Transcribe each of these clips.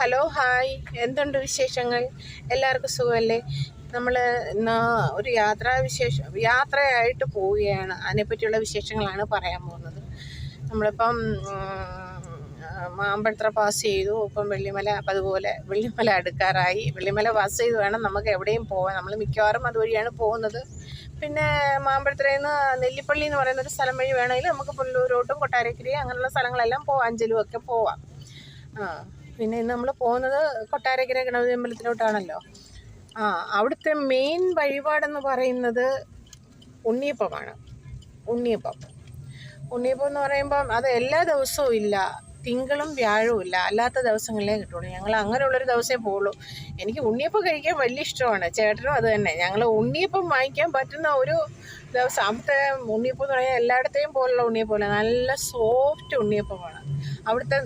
Hello hi, എന്തുണ്ട് വിശേഷങ്ങൾ? എല്ലാവർക്കും സുഖമല്ലേ? നമ്മൾ ഇന്ന് ഒരു യാത്രയായിട്ട് പോവുകയാണ്. അതിനെപ്പറ്റിയുള്ള വിശേഷങ്ങളാണ് പറയാൻ പോകുന്നത്. നമ്മളിപ്പം മാമ്പഴത്ര പാസ് ചെയ്തു. ഇപ്പം വെള്ളിമല, അപ്പം അതുപോലെ വെള്ളിമല അടുക്കാറായി. വെള്ളിമല പാസ് ചെയ്ത് വേണം നമുക്ക് എവിടെയും പോകാൻ. നമ്മൾ മിക്കവാറും അതുവഴിയാണ് പോകുന്നത്. പിന്നെ മാമ്പഴത്തറയിൽ നിന്ന് നെല്ലിപ്പള്ളി എന്ന് പറയുന്നൊരു സ്ഥലം വഴി വേണമെങ്കിൽ നമുക്ക് പുല്ലൂരോട്ടും കൊട്ടാരക്കരി അങ്ങനെയുള്ള സ്ഥലങ്ങളെല്ലാം പോവാം, അഞ്ചലും ഒക്കെ പോവാം. പിന്നെ ഇന്ന് നമ്മൾ പോകുന്നത് കൊട്ടാരക്കര ഗണപതി അമ്പലത്തിലോട്ടാണല്ലോ. അവിടുത്തെ മെയിൻ വഴിപാടെന്ന് പറയുന്നത് ഉണ്ണിയപ്പമാണ്. ഉണ്ണിയപ്പം എന്ന് പറയുമ്പം അത് എല്ലാ ദിവസവും ഇല്ല, തിങ്കളും വ്യാഴവും ഇല്ല, അല്ലാത്ത ദിവസങ്ങളിലേ കിട്ടുള്ളൂ. ഞങ്ങൾ അങ്ങനെയുള്ളൊരു ദിവസമേ പോകുള്ളൂ. എനിക്ക് ഉണ്ണിയപ്പം കഴിക്കാൻ വലിയ ഇഷ്ടമാണ്, ചേട്ടനും അത് തന്നെ. ഞങ്ങൾ ഉണ്ണിയപ്പം വാങ്ങിക്കാൻ പറ്റുന്ന ഒരു ദിവസം. അവിടുത്തെ ഉണ്ണിയപ്പം എന്ന് പറഞ്ഞാൽ എല്ലായിടത്തെയും പോലുള്ള ഉണ്ണിയപ്പമല്ല, നല്ല സോഫ്റ്റ് ഉണ്ണിയപ്പമാണ്. അവിടുത്തെ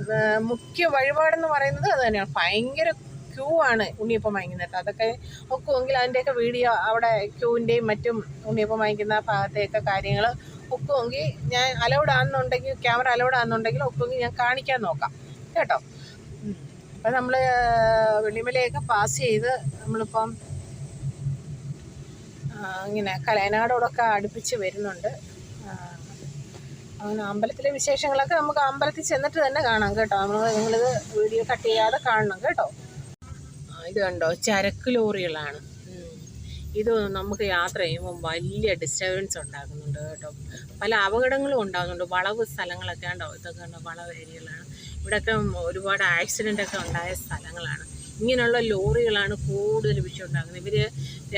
മുഖ്യ വഴിപാടെന്ന് പറയുന്നത് അത് തന്നെയാണ്. ഭയങ്കര ക്യൂ ആണ് ഉണ്ണിയപ്പം വാങ്ങിക്കുന്നത്. അതൊക്കെ ഒക്കുമെങ്കിൽ അതിൻ്റെയൊക്കെ വീഡിയോ, അവിടെ ക്യൂവിൻ്റെയും മറ്റും ഉണ്ണിയപ്പം വാങ്ങിക്കുന്ന ഭാഗത്തെയൊക്കെ കാര്യങ്ങൾ ഒക്കുമെങ്കിൽ ഞാൻ ക്യാമറ അലൗഡ് ആണെന്നുണ്ടെങ്കിൽ ഒക്കുമെങ്കിൽ ഞാൻ കാണിക്കാൻ നോക്കാം കേട്ടോ. അപ്പം നമ്മൾ വെള്ളിമലയൊക്കെ പാസ് ചെയ്ത് നമ്മളിപ്പം ഇങ്ങനെ കലയനാടോടൊക്കെ അടുപ്പിച്ച് വരുന്നുണ്ട്. അങ്ങനെ അമ്പലത്തിലെ വിശേഷങ്ങളൊക്കെ നമുക്ക് അമ്പലത്തിൽ ചെന്നിട്ട് തന്നെ കാണാം കേട്ടോ. നിങ്ങളിത് വീഡിയോ കട്ട് ചെയ്യാതെ കാണണം കേട്ടോ. ഇത് കണ്ടോ, ചരക്ക് ലോറികളാണ്. ഇത് നമുക്ക് യാത്ര ചെയ്യുമ്പോൾ വലിയ ഡിസ്റ്റർബൻസ് ഉണ്ടാക്കുന്നുണ്ട് കേട്ടോ. പല അപകടങ്ങളും ഉണ്ടാകുന്നുണ്ട്. വളവ് സ്ഥലങ്ങളൊക്കെ ഉണ്ടോ, ഇതൊക്കെ കണ്ടോ, വളവ് ഏരിയകളാണ്. ഇവിടെയൊക്കെ ഒരുപാട് ആക്സിഡൻ്റൊക്കെ ഉണ്ടായ സ്ഥലങ്ങളാണ്. ഇങ്ങനെയുള്ള ലോറികളാണ് കൂടുതൽ വിഷയം ഉണ്ടാകുന്നത്. ഇവർ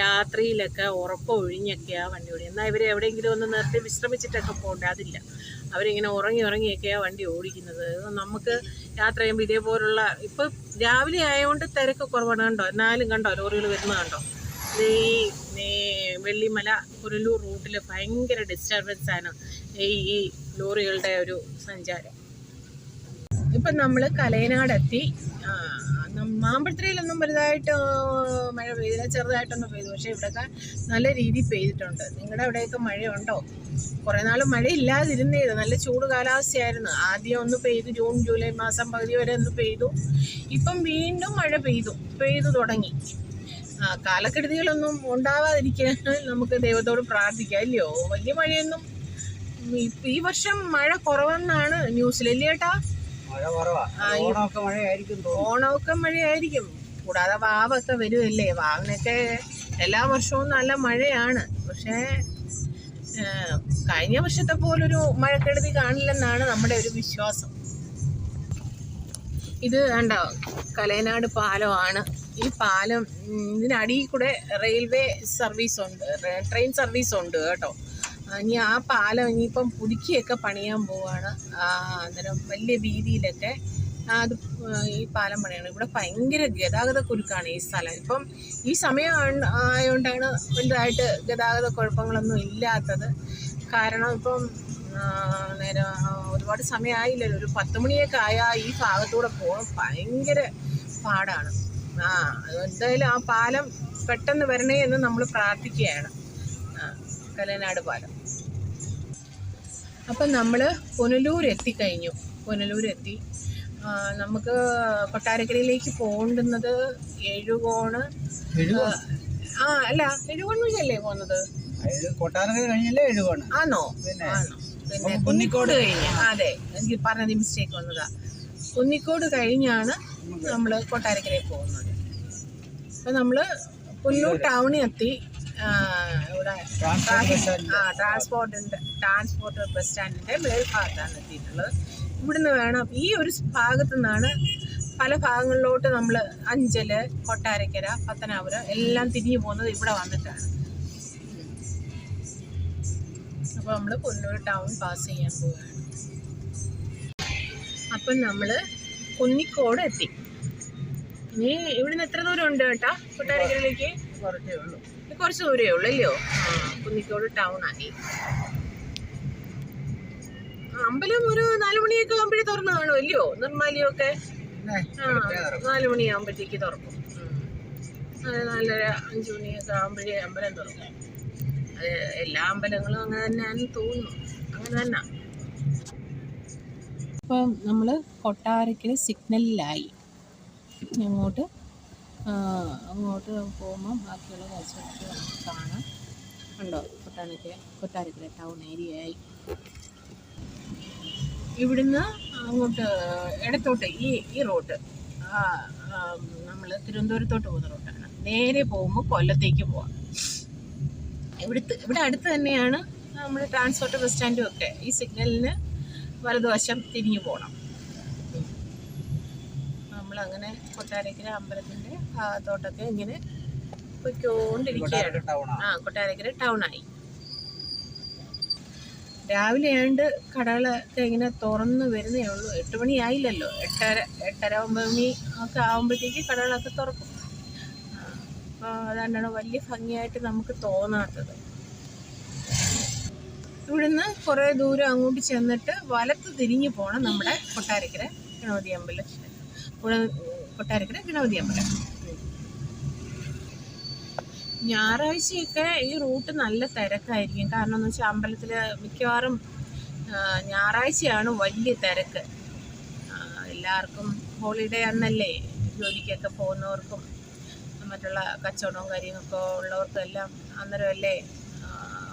രാത്രിയിലൊക്കെ ഉറക്കമൊഴിഞ്ഞൊക്കെയാണ് വണ്ടി ഓടിക്കുക. എന്നാൽ ഇവർ എവിടെയെങ്കിലും ഒന്ന് നിർത്തി വിശ്രമിച്ചിട്ടൊക്കെ പോകണ്ടേ, അതില്ല. അവരിങ്ങനെ ഉറങ്ങിയൊക്കെയാണ് വണ്ടി ഓടിക്കുന്നത്. നമുക്ക് യാത്ര ചെയ്യുമ്പോൾ ഇതേപോലുള്ള, ഇപ്പോൾ രാവിലെ ആയതുകൊണ്ട് തിരക്ക് കുറവാണ് കണ്ടോ. എന്നാലും കണ്ടോ ലോറികൾ വരുന്നത് കണ്ടോ. ഈ വെള്ളിമല പുനലൂർ റൂട്ടിൽ ഭയങ്കര ഡിസ്റ്റർബൻസാണ് ഈ ലോറികളുടെ ഒരു സഞ്ചാരം. ഇപ്പം നമ്മൾ കലയനാടെത്തി. മാമ്പഴത്തറയിലൊന്നും വലുതായിട്ട് മഴ പെയ്തില്ല, ചെറുതായിട്ടൊന്നും പെയ്തു. പക്ഷേ ഇവിടെയൊക്കെ നല്ല രീതിയിൽ പെയ്തിട്ടുണ്ട്. നിങ്ങളുടെ അവിടെയൊക്കെ മഴയുണ്ടോ? കുറേ നാൾ മഴയില്ലാതിരുന്നേത്, നല്ല ചൂട് കാലാവസ്ഥയായിരുന്നു. ആദ്യം ഒന്ന് പെയ്തു, ജൂൺ ജൂലൈ മാസം പകുതി വരെ ഒന്ന് പെയ്തു. ഇപ്പം വീണ്ടും മഴ പെയ്തു തുടങ്ങി. കാലക്കെടുതികളൊന്നും ഉണ്ടാവാതിരിക്കാൻ നമുക്ക് ദൈവത്തോട് പ്രാർത്ഥിക്കാം, ഇല്ലയോ? വലിയ മഴയൊന്നും ഈ വർഷം മഴ കുറവെന്നാണ് ന്യൂസിലല്ലേ ചേട്ടാ? ഓണമൊക്കെ മഴയായിരിക്കും. കൂടാതെ വാവൊക്കെ വരുമല്ലേ, വാവിനൊക്കെ എല്ലാ വർഷവും നല്ല മഴയാണ്. പക്ഷേ കഴിഞ്ഞ വർഷത്തെ പോലൊരു മഴക്കെടുതി കാണില്ലെന്നാണ് നമ്മുടെ ഒരു വിശ്വാസം. ഇത് കണ്ടോ, കലയനാട് പാലമാണ്. ഈ പാലം, ഇതിനടിയിൽ കൂടെ റെയിൽവേ സർവീസ് ഉണ്ട്, ട്രെയിൻ സർവീസ് ഉണ്ട് കേട്ടോ. ഇനി ആ പാലം ഇനിയിപ്പം പുതുക്കിയൊക്കെ പണിയാൻ പോവുകയാണ്. അന്നേരം വലിയ രീതിയിലൊക്കെ അത് ഈ പാലം പണിയാണ്. ഇവിടെ ഭയങ്കര ഗതാഗത കുരുക്കാണ് ഈ സ്ഥലം. ഇപ്പം ഈ സമയം ആയതുകൊണ്ടാണ് വലുതായിട്ട് ഗതാഗത കുഴപ്പങ്ങളൊന്നും ഇല്ലാത്തത്. കാരണം ഇപ്പം ഒരുപാട് സമയമായില്ലല്ലോ, ഒരു 10 മണിയൊക്കെ ആയാൽ ഈ ഭാഗത്തൂടെ പോകാൻ ഭയങ്കര പാടാണ്. എന്തായാലും ആ പാലം പെട്ടെന്ന് വരണേ എന്ന് നമ്മൾ പ്രാർത്ഥിക്കുകയാണ്. കലയനാട് പാലം. അപ്പം നമ്മൾ പുനലൂർ എത്തിക്കഴിഞ്ഞു. പുനലൂരെത്തി. നമുക്ക് കൊട്ടാരക്കരയിലേക്ക് പോകേണ്ടുന്നത് എഴുകോണ്. അല്ല, എഴുകോൺ വഴിയല്ലേ പോകുന്നത്? കൊട്ടാരക്കര കഴിഞ്ഞല്ലേ എഴുകോണ്? ആണോ? പിന്നെ കുന്നിക്കോട് കഴിഞ്ഞ്, അതെ, എനിക്ക് പറഞ്ഞത് മിസ്റ്റേക്ക് വന്നതാ. കുന്നിക്കോട് കഴിഞ്ഞാണ് നമ്മൾ കൊട്ടാരക്കരയിൽ പോകുന്നത്. അപ്പം നമ്മൾ പുല്ലൂർ ടൗണിൽ എത്തി. ഇവിടെ ട്രാൻസ്പോർട്ട് ബസ് സ്റ്റാൻഡിൻ്റെ മേൽഭാഗത്താണ് എത്തിയിട്ടുള്ളത്. ഇവിടുന്ന് വേണം, ഈ ഒരു ഭാഗത്തു നിന്നാണ് പല ഭാഗങ്ങളിലോട്ട് നമ്മൾ അഞ്ചൽ, കൊട്ടാരക്കര, പത്തനാപുരം എല്ലാം തിരിഞ്ഞു പോകുന്നത് ഇവിടെ വന്നിട്ടാണ്. അപ്പോൾ നമ്മൾ പുല്ലൂർ ടൗൺ പാസ് ചെയ്യാൻ പോവുകയാണ്. അപ്പം നമ്മൾ കുന്നിക്കോട് എത്തി. ഇനി ഇവിടുന്ന് എത്ര ദൂരം ഉണ്ട് കേട്ടാ കൊട്ടാരക്കരയിലേക്ക്? കുറച്ച് ദൂരമേ ഉള്ളൂ, അല്ലയോ? കുന്നിക്കോട് ടൗൺ ആയി. അമ്പലം ഒരു 4 മണിയൊക്കെ ആകുമ്പോഴേ തുറന്നു കാണും, അല്ലയോ? നിർമ്മാലിയൊക്കെ 4 മണിയാകുമ്പോഴത്തേക്ക് തുറക്കും. 4:30 5 മണിയൊക്കെ ആകുമ്പോഴേ അമ്പലം തുറക്കും. അത് എല്ലാ അമ്പലങ്ങളും അങ്ങനെ തന്നെയാണെന്ന് തോന്നുന്നു, അങ്ങനെ തന്നെ. ഇപ്പം നമ്മൾ കൊട്ടാരക്കര സിഗ്നലിലായി. ഇങ്ങോട്ട് അങ്ങോട്ട് പോകുമ്പം ബാക്കിയുള്ള കാഴ്ചകളൊക്കെ നമുക്ക് കാണാം. ഉണ്ടോ കൊട്ടാരക്കര ടൗൺ ഏരിയയായി. ഇവിടുന്ന് അങ്ങോട്ട് ഇടത്തോട്ട് ഈ റോഡ് നമ്മൾ തിരുവനന്തപുരത്തോട്ട് പോകുന്ന റോഡാണ്. നേരെ പോകുമ്പോൾ കൊല്ലത്തേക്ക് പോവാം. ഇവിടെ അടുത്ത് തന്നെയാണ് നമ്മൾ ട്രാൻസ്പോർട്ട് ബസ് സ്റ്റാൻഡും ഒക്കെ. ഈ സിഗ്നലിന് വലതുവശം തിരിഞ്ഞു പോകണം. നമ്മളങ്ങനെ കൊട്ടാരക്കര അമ്പലത്തിൻ്റെ ഭാഗത്തോട്ടൊക്കെ ഇങ്ങനെ പൊയ്ക്കൊണ്ടിരിക്കുകയാണ്. കൊട്ടാരക്കര ടൗണായി. രാവിലെ ആയതുകൊണ്ട് കടകളൊക്കെ ഇങ്ങനെ തുറന്ന് വരുന്നേ ഉള്ളൂ. 8 മണി ആയില്ലല്ലോ. 8:30 9 മണി ഒക്കെ ആകുമ്പോഴത്തേക്ക് കടകളൊക്കെ തുറക്കും. അപ്പോൾ അതുകൊണ്ടാണ് വലിയ ഭംഗിയായിട്ട് നമുക്ക് തോന്നാത്തത്. ഇവിടുന്ന് കുറേ ദൂരം അങ്ങോട്ട് ചെന്നിട്ട് വലത്ത് തിരിഞ്ഞ് പോകണം നമ്മുടെ കൊട്ടാരക്കര ഗണപതി അമ്പലം. കൊട്ടാരക്കര ഗണപതി അമ്പലം. ഞായറാഴ്ചയൊക്കെ ഈ റൂട്ട് നല്ല തിരക്കായിരിക്കും. കാരണം എന്ന് വെച്ചാൽ അമ്പലത്തിൽ മിക്കവാറും ഞായറാഴ്ചയാണ് വലിയ തിരക്ക്. എല്ലാവർക്കും ഹോളിഡേ അന്നല്ലേ. ജോലിക്കൊക്കെ പോകുന്നവർക്കും മറ്റുള്ള കച്ചവടവും കാര്യങ്ങളൊക്കെ ഉള്ളവർക്കും എല്ലാം അന്നേരമല്ലേ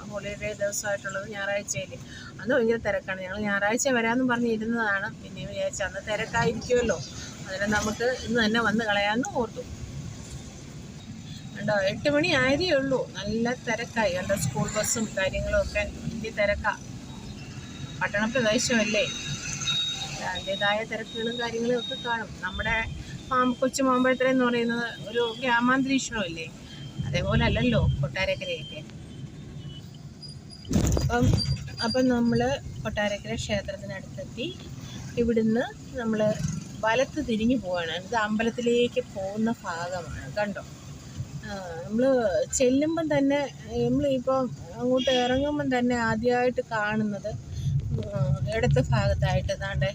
ഹോളിഡേ ദിവസമായിട്ടുള്ളത് ഞായറാഴ്ചയിൽ. അന്ന് ഭയങ്കര തിരക്കാണ്. ഞങ്ങൾ ഞായറാഴ്ച വരാമെന്ന് പറഞ്ഞിരുന്നതാണ്. പിന്നെ വിചാരിച്ചു അന്ന് തിരക്കായിരിക്കുമല്ലോ, അതിന് നമുക്ക് ഇന്ന് തന്നെ വന്ന് കളയാമെന്ന് ഓർത്തു. കണ്ടോ, 8 മണി ആയതേ ഉള്ളൂ. നല്ല തിരക്കായി. കണ്ടോ, സ്കൂൾ ബസ്സും കാര്യങ്ങളും ഒക്കെ വലിയ തിരക്കാണ്. പട്ടണ പ്രദേശമല്ലേ, അതിൻ്റെതായ തിരക്കുകളും കാര്യങ്ങളും ഒക്കെ കാണും. നമ്മുടെ കൊച്ചു മാമ്പഴത്തര എന്ന് പറയുന്നത് ഒരു ഗ്രാമാന്തരീക്ഷമല്ലേ, അതേപോലെ അല്ലല്ലോ കൊട്ടാരക്കരയൊക്കെ. അപ്പം നമ്മൾ കൊട്ടാരക്കര ക്ഷേത്രത്തിനടുത്തെത്തി. ഇവിടുന്ന് നമ്മൾ വലത്ത് തിരിഞ്ഞു പോവുകയാണ്. ഇത് അമ്പലത്തിലേക്ക് പോകുന്ന ഭാഗമാണ്. കണ്ടോ, നമ്മൾ ചെല്ലുമ്പം തന്നെ, നമ്മളിപ്പം അങ്ങോട്ട് ഇറങ്ങുമ്പം തന്നെ ആദ്യമായിട്ട് കാണുന്നത് ഇടത്തെ ഭാഗത്തായിട്ട് ദാണ്ടെ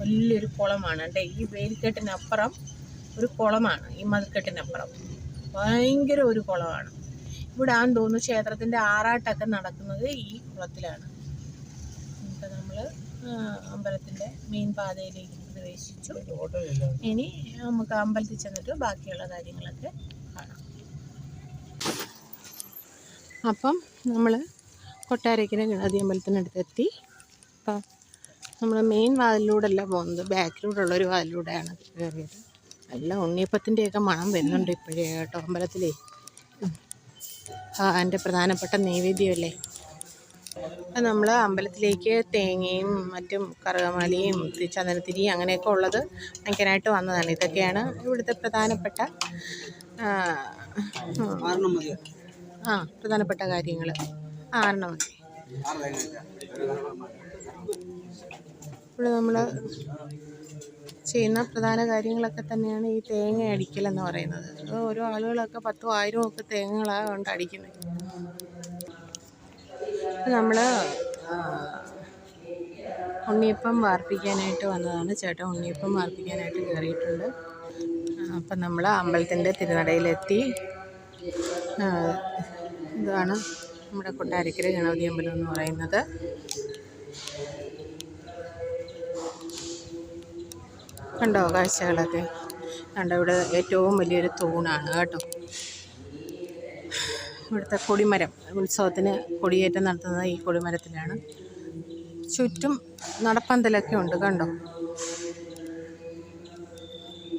വലിയൊരു കുളമാണ്. ഈ വേലിക്കെട്ടിനപ്പുറം ഒരു കുളമാണ്. ഈ മതിൽക്കെട്ടിനപ്പുറം ഭയങ്കര ഒരു കുളമാണ്. ഇവിടെ ആണെന്ന് തോന്നുന്നു ക്ഷേത്രത്തിൻ്റെ ആറാട്ടൊക്കെ നടക്കുന്നത് ഈ കുളത്തിലാണ്. ഇപ്പം നമ്മൾ അമ്പലത്തിൻ്റെ മെയിൻ പാതയിലേക്ക് പ്രവേശിച്ചു. ഇനി നമുക്ക് അമ്പലത്തിൽ ചെന്നിട്ട് ബാക്കിയുള്ള കാര്യങ്ങളൊക്കെ കാണാം. അപ്പം നമ്മൾ കൊട്ടാരക്കര ഗണപതി അമ്പലത്തിനടുത്തെത്തി. അപ്പം നമ്മൾ മെയിൻ വാതിലൂടെയല്ല പോകുന്നത്, ബാക്കിലൂടെയുള്ളൊരു വാതിലൂടെയാണ് കയറിയത്. എല്ലാം ഉണ്ണിയപ്പത്തിൻ്റെയൊക്കെ മണം വരുന്നുണ്ട് ഇപ്പോഴേ കേട്ടോ അമ്പലത്തിലേ. എൻ്റെ പ്രധാനപ്പെട്ട നൈവേദ്യമല്ലേ. അപ്പം നമ്മൾ അമ്പലത്തിലേക്ക് തേങ്ങയും മറ്റും കറുകമാലയും ചന്ദനത്തിരിയും അങ്ങനെയൊക്കെ ഉള്ളത് വാങ്ങിക്കാനായിട്ട് വന്നതാണ്. ഇതൊക്കെയാണ് ഇവിടുത്തെ പ്രധാനപ്പെട്ട പ്രധാനപ്പെട്ട കാര്യങ്ങൾ. 6 മതി. ഇവിടെ നമ്മൾ ചെയ്യുന്ന പ്രധാന കാര്യങ്ങളൊക്കെ തന്നെയാണ് ഈ തേങ്ങ അടിക്കലെന്ന് പറയുന്നത്. ഓരോ ആളുകളൊക്കെ 10,000 1000 ഒക്കെ തേങ്ങകളാണ് കൊണ്ട് അടിക്കുന്നത്. നമ്മൾ ഉണ്ണിയപ്പം വാർപ്പിക്കാനായിട്ട് വന്നതാണ്. ചേട്ടൻ ഉണ്ണിയപ്പം വാർപ്പിക്കാനായിട്ട് കയറിയിട്ടുണ്ട്. അപ്പം നമ്മൾ അമ്പലത്തിൻ്റെ തിരുനടയിലെത്തി. ഇതാണ് നമ്മുടെ കൊട്ടാരക്കര ഗണപതി അമ്പലം എന്ന് പറയുന്നത്. കണ്ടോ കാഴ്ചകളൊക്കെ. കണ്ടോ, ഇവിടെ ഏറ്റവും വലിയൊരു തൂണാണ് കേട്ടോ. ഇവിടുത്തെ കൊടിമരം, ഉത്സവത്തിന് കൊടിയേറ്റം നടത്തുന്നത് ഈ കൊടിമരത്തിലാണ്. ചുറ്റും നടപ്പന്തലൊക്കെ ഉണ്ട് കണ്ടോ.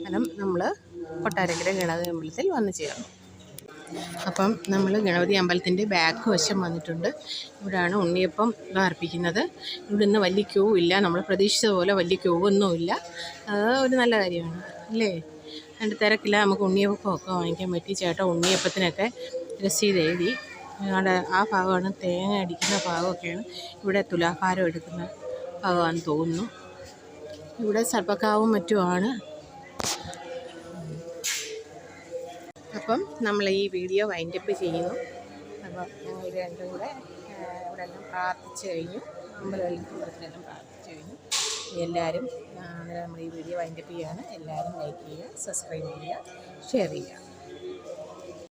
കാരണം നമ്മൾ കൊട്ടാരക്കര ഗണപതി അമ്പലത്തിൽ വന്നു ചേർന്നു. അപ്പം നമ്മൾ ഗണപതി അമ്പലത്തിൻ്റെ ബാക്ക് വശം വന്നിട്ടുണ്ട്. ഇവിടെയാണ് ഉണ്ണിയപ്പം അർപ്പിക്കുന്നത്. ഇവിടുന്ന് വലിയ ക്യൂ ഇല്ല. നമ്മൾ പ്രതീക്ഷിച്ച പോലെ വലിയ ക്യൂ ഒന്നുമില്ല. അത് ഒരു നല്ല കാര്യമാണ് അല്ലേ. അതിൻ്റെ തിരക്കില്ല. നമുക്ക് ഉണ്ണിയപ്പമൊക്കെ വാങ്ങിക്കാൻ പറ്റി. ചേട്ടാ ഉണ്ണിയപ്പത്തിനൊക്കെ രസീത് എഴുതി. അവിടെ ആ ഭാഗമാണ് തേങ്ങ അടിക്കുന്ന ഭാഗമൊക്കെയാണ്. ഇവിടെ തുലാഭാരം എടുക്കുന്ന ഭാഗമാണെന്ന് തോന്നുന്നു. ഇവിടെ സർപ്പക്കാവും മറ്റുമാണ്. അപ്പം നമ്മൾ ഈ വീഡിയോ വൈൻഡപ്പ് ചെയ്യുന്നു. അപ്പം ഇത് രണ്ടും കൂടെ ഇവിടെ എല്ലാം പ്രാർത്ഥിച്ചു കഴിഞ്ഞു. അമ്പലത്തിലെല്ലാം പ്രാർത്ഥിച്ചു കഴിഞ്ഞു. എല്ലാവരും നമ്മൾ ഈ വീഡിയോ വൈൻഡപ്പ് ചെയ്യുകയാണ്. എല്ലാവരും ലൈക്ക് ചെയ്യുക, സബ്സ്ക്രൈബ് ചെയ്യുക, ഷെയർ ചെയ്യുക.